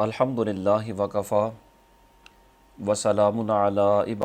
الحمد للہ وکفا وسلام علی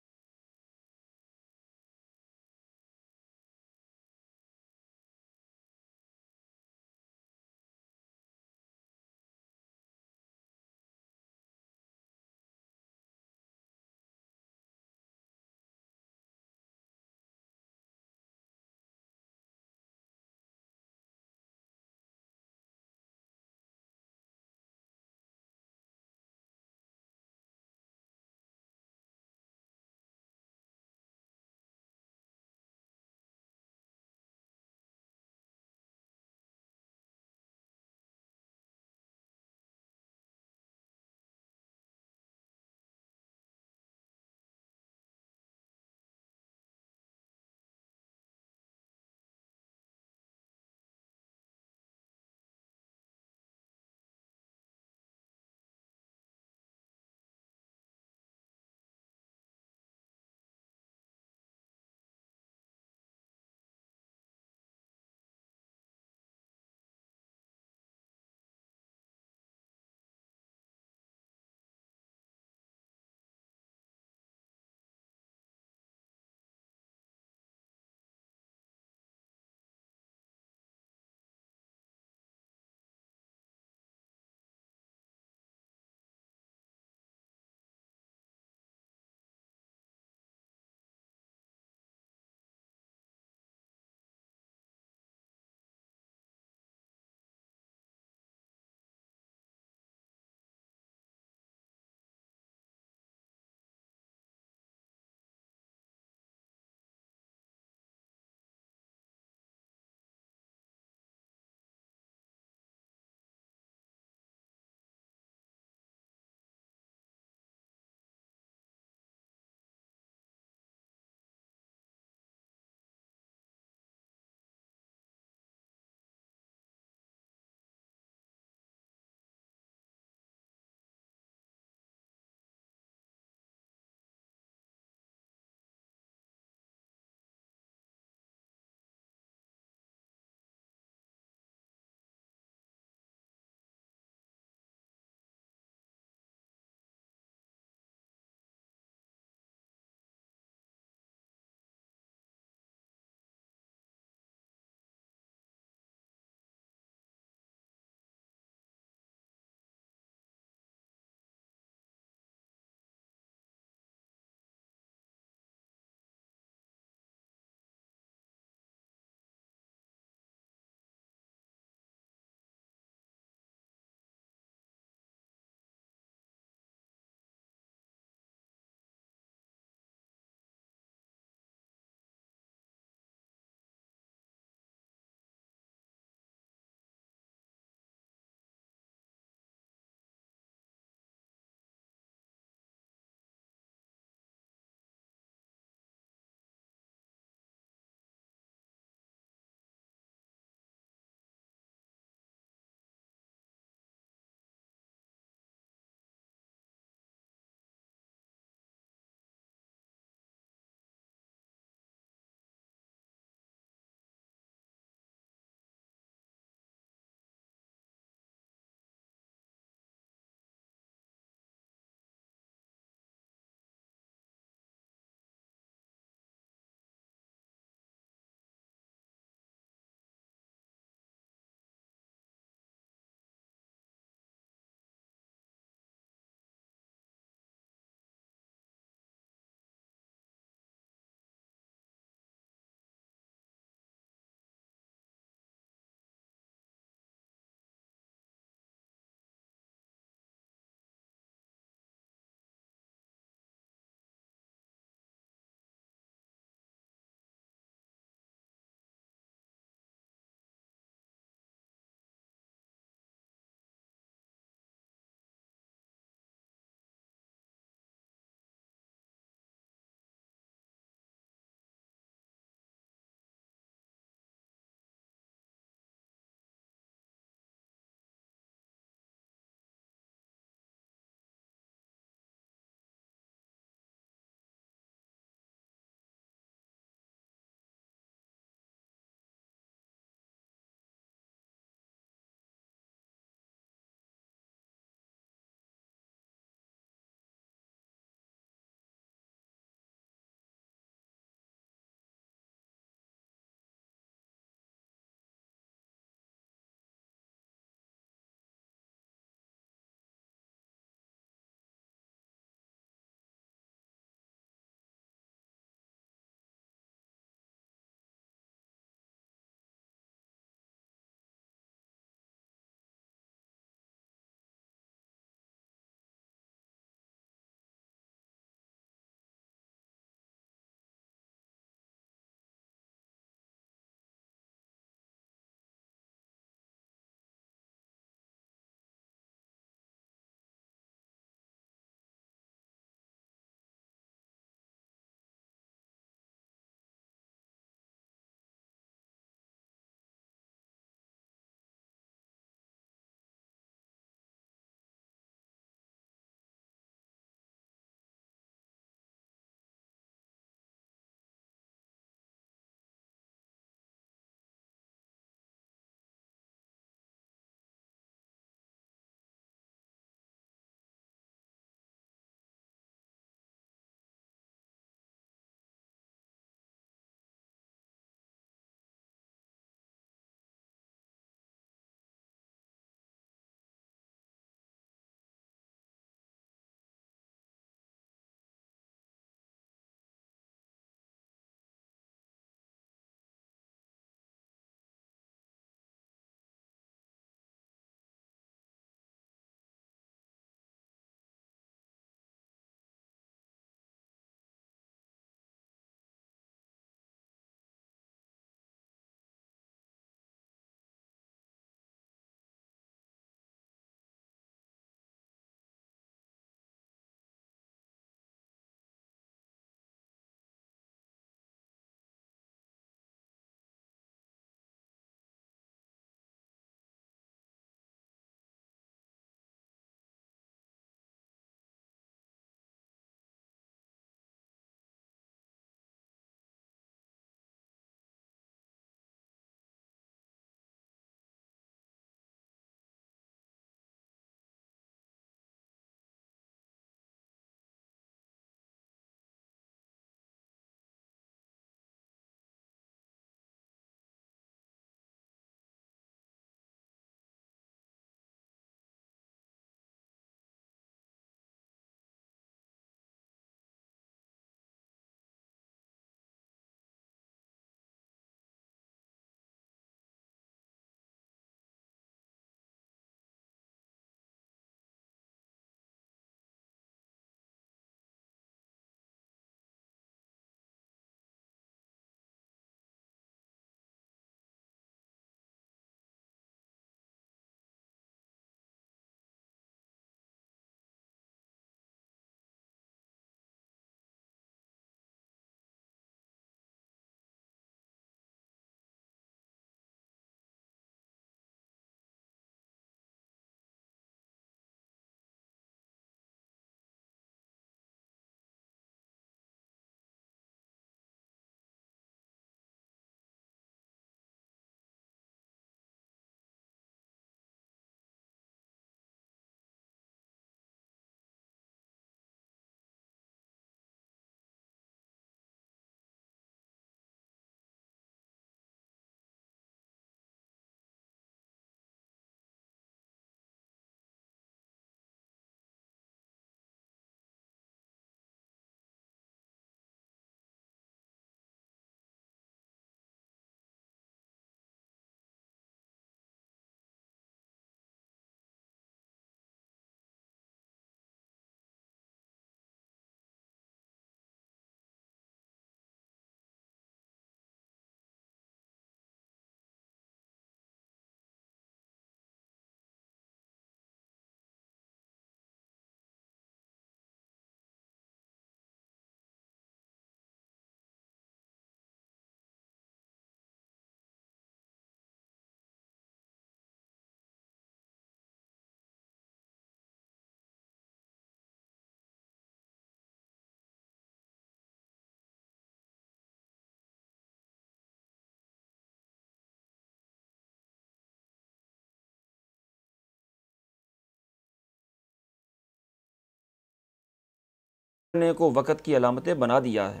بڑھنے کو وقت کی علامتیں بنا دیا ہے۔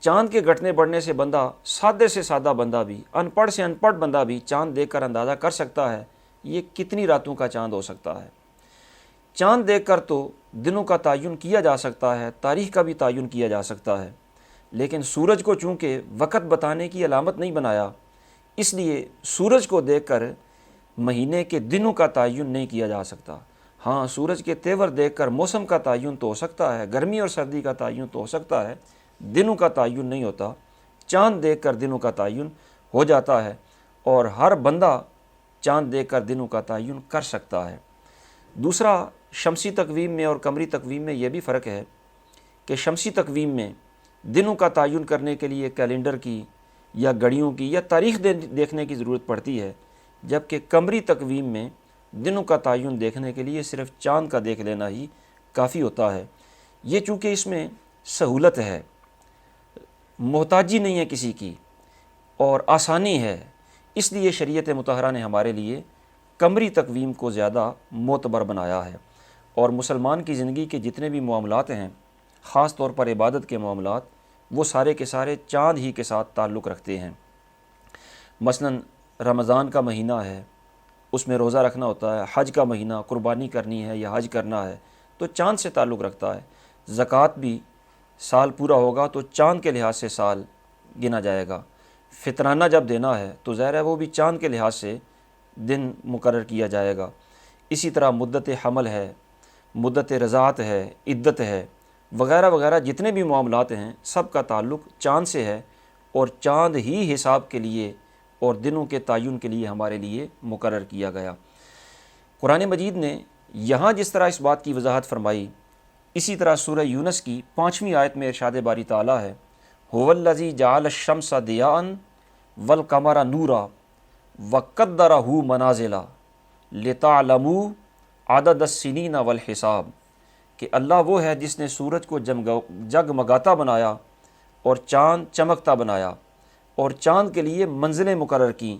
چاند کے گھٹنے بڑھنے سے بندہ، سادے سے سادہ بندہ بھی، ان پڑھ سے ان پڑھ بندہ بھی چاند دیکھ کر اندازہ کر سکتا ہے یہ کتنی راتوں کا چاند ہو سکتا ہے۔ چاند دیکھ کر تو دنوں کا تعین کیا جا سکتا ہے، تاریخ کا بھی تعین کیا جا سکتا ہے، لیکن سورج کو چونکہ وقت بتانے کی علامت نہیں بنایا، اس لیے سورج کو دیکھ کر مہینے کے دنوں کا تعین نہیں کیا جا سکتا۔ ہاں، سورج کے تیور دیکھ کر موسم کا تعین تو ہو سکتا ہے، گرمی اور سردی کا تعین تو ہو سکتا ہے، دنوں کا تعین نہیں ہوتا۔ چاند دیکھ کر دنوں کا تعین ہو جاتا ہے، اور ہر بندہ چاند دیکھ کر دنوں کا تعین کر سکتا ہے۔ دوسرا، شمسی تقویم میں اور قمری تقویم میں یہ بھی فرق ہے کہ شمسی تقویم میں دنوں کا تعین کرنے کے لیے کیلنڈر کی یا گھڑیوں کی یا تاریخ دیکھنے کی ضرورت پڑتی ہے، جبکہ قمری تقویم میں دنوں کا تعین دیکھنے کے لیے صرف چاند کا دیکھ لینا ہی کافی ہوتا ہے۔ یہ چونکہ اس میں سہولت ہے، محتاجی نہیں ہے کسی کی، اور آسانی ہے، اس لیے شریعت مطہرہ نے ہمارے لیے قمری تقویم کو زیادہ معتبر بنایا ہے۔ اور مسلمان کی زندگی کے جتنے بھی معاملات ہیں، خاص طور پر عبادت کے معاملات، وہ سارے کے سارے چاند ہی کے ساتھ تعلق رکھتے ہیں۔ مثلاً رمضان کا مہینہ ہے، اس میں روزہ رکھنا ہوتا ہے، حج کا مہینہ، قربانی کرنی ہے یا حج کرنا ہے تو چاند سے تعلق رکھتا ہے۔ زکوٰۃ بھی سال پورا ہوگا تو چاند کے لحاظ سے سال گنا جائے گا۔ فطرانہ جب دینا ہے تو ظاہر ہے وہ بھی چاند کے لحاظ سے دن مقرر کیا جائے گا۔ اسی طرح مدت حمل ہے، مدت رضاعت ہے، عدت ہے، وغیرہ وغیرہ جتنے بھی معاملات ہیں سب کا تعلق چاند سے ہے، اور چاند ہی حساب کے لیے اور دنوں کے تعین کے لیے ہمارے لیے مقرر کیا گیا۔ قرآن مجید نے یہاں جس طرح اس بات کی وضاحت فرمائی، اسی طرح سورہ یونس کی 5ویں آیت میں ارشاد باری تعالیٰ ہے، هُوَ الَّذِي جَعَلَ الشَّمْسَ ضِيَاءً وَالْقَمَرَ نُورًا وَقَدَّرَهُ مَنَازِلَ لِتَعْلَمُوا عَدَدَ السِّنِينَ وَالْحِسَابَ، کہ اللہ وہ ہے جس نے سورج کو جگمگاتا بنایا اور چاند چمکتا بنایا، اور چاند کے لیے منزلیں مقرر کیں۔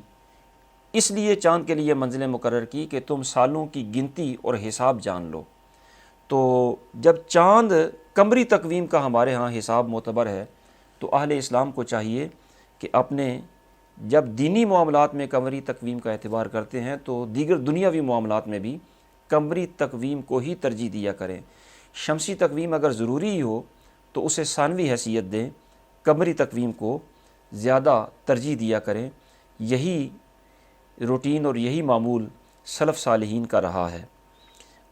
اس لیے چاند کے لیے منزلیں مقرر کی کہ تم سالوں کی گنتی اور حساب جان لو۔ تو جب چاند قمری تقویم کا ہمارے ہاں حساب معتبر ہے تو اہل اسلام کو چاہیے کہ اپنے جب دینی معاملات میں قمری تقویم کا اعتبار کرتے ہیں تو دیگر دنیاوی معاملات میں بھی قمری تقویم کو ہی ترجیح دیا کریں۔ شمسی تقویم اگر ضروری ہی ہو تو اسے ثانوی حیثیت دیں، قمری تقویم کو زیادہ ترجیح دیا کریں۔ یہی روٹین اور یہی معمول سلف صالحین کا رہا ہے۔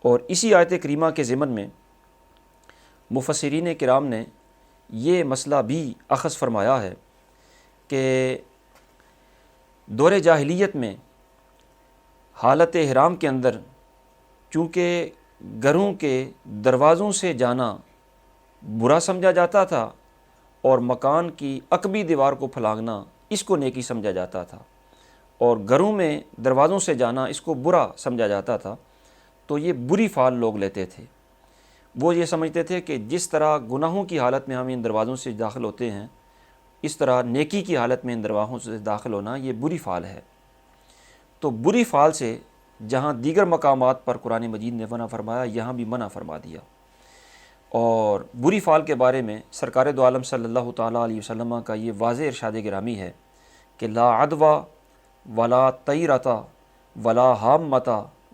اور اسی آیت کریمہ کے ضمن میں مفسرین کرام نے یہ مسئلہ بھی اخذ فرمایا ہے کہ دور جاہلیت میں حالت احرام کے اندر چونکہ گھروں کے دروازوں سے جانا برا سمجھا جاتا تھا اور مکان کی عقبی دیوار کو پھلانگنا اس کو نیکی سمجھا جاتا تھا، اور گھروں میں دروازوں سے جانا اس کو برا سمجھا جاتا تھا، تو یہ بری فعل لوگ لیتے تھے۔ وہ یہ سمجھتے تھے کہ جس طرح گناہوں کی حالت میں ہم ان دروازوں سے داخل ہوتے ہیں، اس طرح نیکی کی حالت میں ان دروازوں سے داخل ہونا یہ بری فعل ہے۔ تو بری فعل سے جہاں دیگر مقامات پر قرآن مجید نے منع فرمایا، یہاں بھی منع فرما دیا۔ اور بری فعل کے بارے میں سرکار دو عالم صلی اللہ تعالیٰ علیہ وسلم کا یہ واضح ارشاد گرامی ہے کہ لا عدوى ولا طیرۃ ولا حامۃ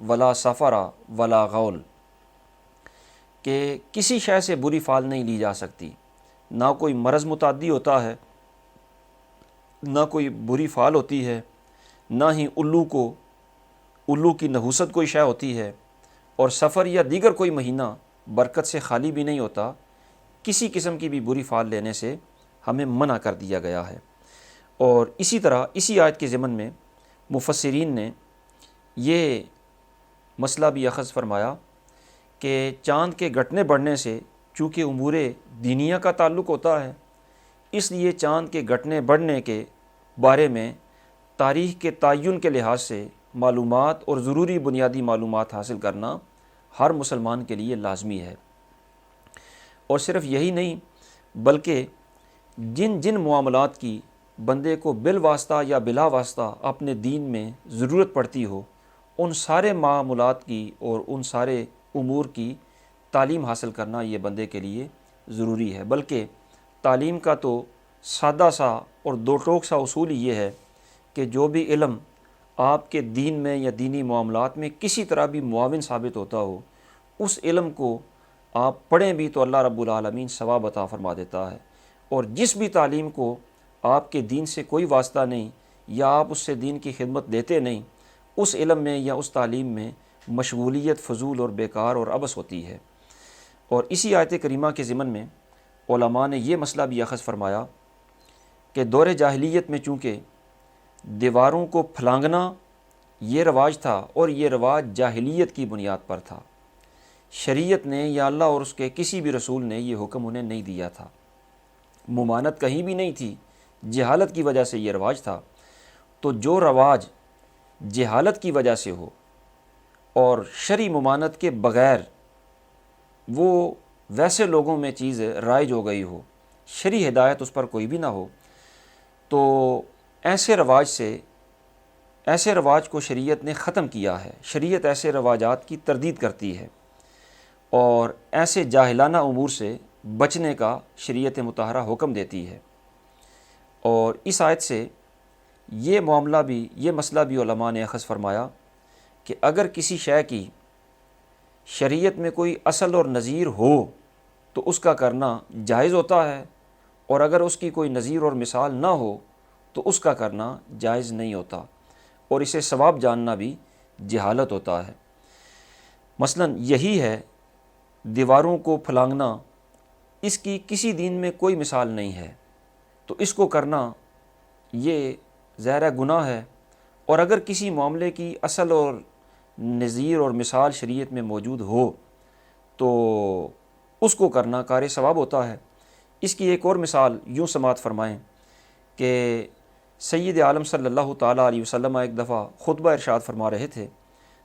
ولا سفر ولا غول، کہ کسی شے سے بری فعل نہیں لی جا سکتی، نہ کوئی مرض متعدی ہوتا ہے، نہ کوئی بری فعل ہوتی ہے، نہ ہی الو کی نحوست کوئی شے ہوتی ہے، اور سفر یا دیگر کوئی مہینہ برکت سے خالی بھی نہیں ہوتا۔ کسی قسم کی بھی بری فعل لینے سے ہمیں منع کر دیا گیا ہے۔ اور اسی طرح اسی آیت کے ضمن میں مفسرین نے یہ مسئلہ بھی اخذ فرمایا کہ چاند کے گھٹنے بڑھنے سے چونکہ امور دینیہ کا تعلق ہوتا ہے، اس لیے چاند کے گھٹنے بڑھنے کے بارے میں تاریخ کے تعین کے لحاظ سے معلومات اور ضروری بنیادی معلومات حاصل کرنا ہر مسلمان کے لیے لازمی ہے۔ اور صرف یہی نہیں بلکہ جن جن معاملات کی بندے کو بالواسطہ یا بلا واسطہ اپنے دین میں ضرورت پڑتی ہو، ان سارے معاملات کی اور ان سارے امور کی تعلیم حاصل کرنا یہ بندے کے لیے ضروری ہے، بلکہ تعلیم کا تو سادہ سا اور دو ٹوک سا اصول یہ ہے کہ جو بھی علم آپ کے دین میں یا دینی معاملات میں کسی طرح بھی معاون ثابت ہوتا ہو، اس علم کو آپ پڑھیں بھی تو اللہ رب العالمین ثواب عطا فرما دیتا ہے، اور جس بھی تعلیم کو آپ کے دین سے کوئی واسطہ نہیں یا آپ اس سے دین کی خدمت دیتے نہیں، اس علم میں یا اس تعلیم میں مشغولیت فضول اور بیکار اور عبث ہوتی ہے۔ اور اسی آیت کریمہ کے ضمن میں علماء نے یہ مسئلہ بھی اخذ فرمایا کہ دور جاہلیت میں چونکہ دیواروں کو پھلانگنا یہ رواج تھا، اور یہ رواج جاہلیت کی بنیاد پر تھا، شریعت نے یا اللہ اور اس کے کسی بھی رسول نے یہ حکم انہیں نہیں دیا تھا، ممانت کہیں بھی نہیں تھی، جہالت کی وجہ سے یہ رواج تھا۔ تو جو رواج جہالت کی وجہ سے ہو اور شرعی ممانت کے بغیر وہ ویسے لوگوں میں چیز رائج ہو گئی ہو، شرعی ہدایت اس پر کوئی بھی نہ ہو، تو ایسے رواج کو شریعت نے ختم کیا ہے۔ شریعت ایسے رواجات کی تردید کرتی ہے اور ایسے جاہلانہ امور سے بچنے کا شریعت مطہرہ حکم دیتی ہے۔ اور اس آیت سے یہ مسئلہ بھی علماء نے اخذ فرمایا کہ اگر کسی شے کی شریعت میں کوئی اصل اور نظیر ہو تو اس کا کرنا جائز ہوتا ہے، اور اگر اس کی کوئی نظیر اور مثال نہ ہو تو اس کا کرنا جائز نہیں ہوتا، اور اسے ثواب جاننا بھی جہالت ہوتا ہے۔ مثلا یہی ہے دیواروں کو پھلانگنا، اس کی کسی دین میں کوئی مثال نہیں ہے، تو اس کو کرنا یہ ظاہر گناہ ہے، اور اگر کسی معاملے کی اصل اور نظیر اور مثال شریعت میں موجود ہو تو اس کو کرنا کار ثواب ہوتا ہے۔ اس کی ایک اور مثال یوں سماعت فرمائیں کہ سید عالم صلی اللہ تعالیٰ علیہ وسلم ایک دفعہ خطبہ ارشاد فرما رہے تھے،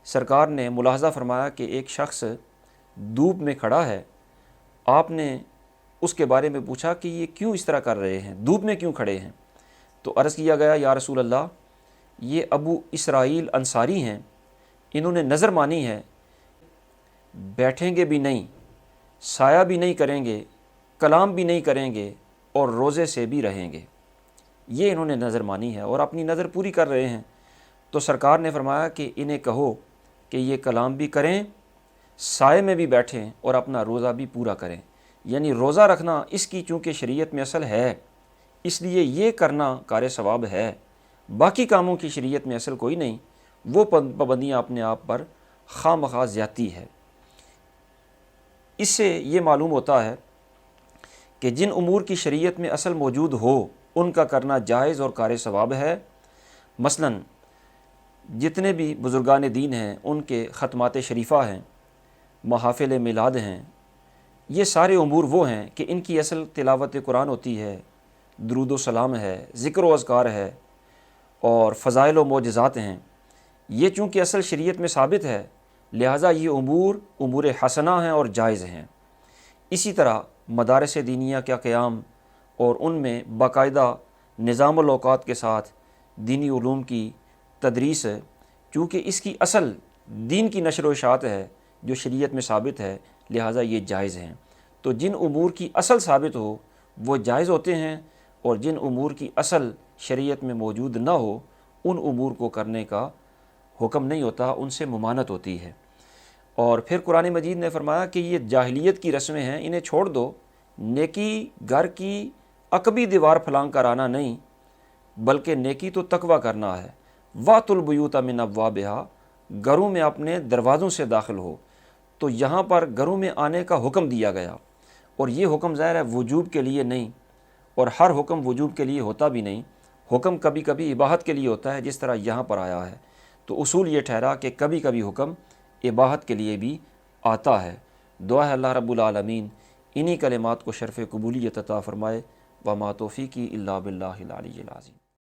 سرکار نے ملاحظہ فرمایا کہ ایک شخص دھوپ میں کھڑا ہے، آپ نے اس کے بارے میں پوچھا کہ یہ کیوں اس طرح کر رہے ہیں، دھوپ میں کیوں کھڑے ہیں؟ تو عرض کیا گیا یا رسول اللہ، یہ ابو اسرائیل انصاری ہیں، انہوں نے نظر مانی ہے، بیٹھیں گے بھی نہیں، سایہ بھی نہیں کریں گے، کلام بھی نہیں کریں گے، اور روزے سے بھی رہیں گے، یہ انہوں نے نظر مانی ہے اور اپنی نظر پوری کر رہے ہیں۔ تو سرکار نے فرمایا کہ انہیں کہو کہ یہ کلام بھی کریں، سائے میں بھی بیٹھیں، اور اپنا روزہ بھی پورا کریں۔ یعنی روزہ رکھنا اس کی چونکہ شریعت میں اصل ہے، اس لیے یہ کرنا کار ثواب ہے، باقی کاموں کی شریعت میں اصل کوئی نہیں، وہ پابندیاں اپنے آپ پر خواہ مخواہ زیادتی ہے۔ اس سے یہ معلوم ہوتا ہے کہ جن امور کی شریعت میں اصل موجود ہو ان کا کرنا جائز اور کار ثواب ہے۔ مثلا جتنے بھی بزرگان دین ہیں ان کے ختمات شریفہ ہیں، محافل میلاد ہیں، یہ سارے امور وہ ہیں کہ ان کی اصل تلاوت قرآن ہوتی ہے، درود و سلام ہے، ذکر و اذکار ہے، اور فضائل و معجزات ہیں۔ یہ چونکہ اصل شریعت میں ثابت ہے، لہٰذا یہ امور حسنہ ہیں اور جائز ہیں۔ اسی طرح مدارس دینیہ کا قیام اور ان میں باقاعدہ نظام الاوقات کے ساتھ دینی علوم کی تدریس، چونکہ اس کی اصل دین کی نشر و اشاعت ہے جو شریعت میں ثابت ہے، لہٰذا یہ جائز ہیں۔ تو جن امور کی اصل ثابت ہو وہ جائز ہوتے ہیں، اور جن امور کی اصل شریعت میں موجود نہ ہو ان امور کو کرنے کا حکم نہیں ہوتا، ان سے ممانت ہوتی ہے۔ اور پھر قرآن مجید نے فرمایا کہ یہ جاہلیت کی رسمیں ہیں، انہیں چھوڑ دو، نیکی گھر کی عقبی دیوار پھلانگ کر آنا نہیں، بلکہ نیکی تو تقوی کرنا ہے۔ وَأْتُوا الْبُيُوتَ مِنْ أَبْوَابِهَا، گھروں میں اپنے دروازوں سے داخل ہو۔ تو یہاں پر گھروں میں آنے کا حکم دیا گیا، اور یہ حکم ظاہر ہے وجوب کے لیے نہیں، اور ہر حکم وجوب کے لیے ہوتا بھی نہیں، حکم کبھی کبھی اباحت کے لیے ہوتا ہے، جس طرح یہاں پر آیا ہے۔ تو اصول یہ ٹھہرا کہ کبھی کبھی حکم اباحت کے لیے بھی آتا ہے۔ دعا ہے اللہ رب العالمین انہی کلمات کو شرف قبولیت عطا فرمائے۔ وما توفیقی الا باللہ العلی العظیم۔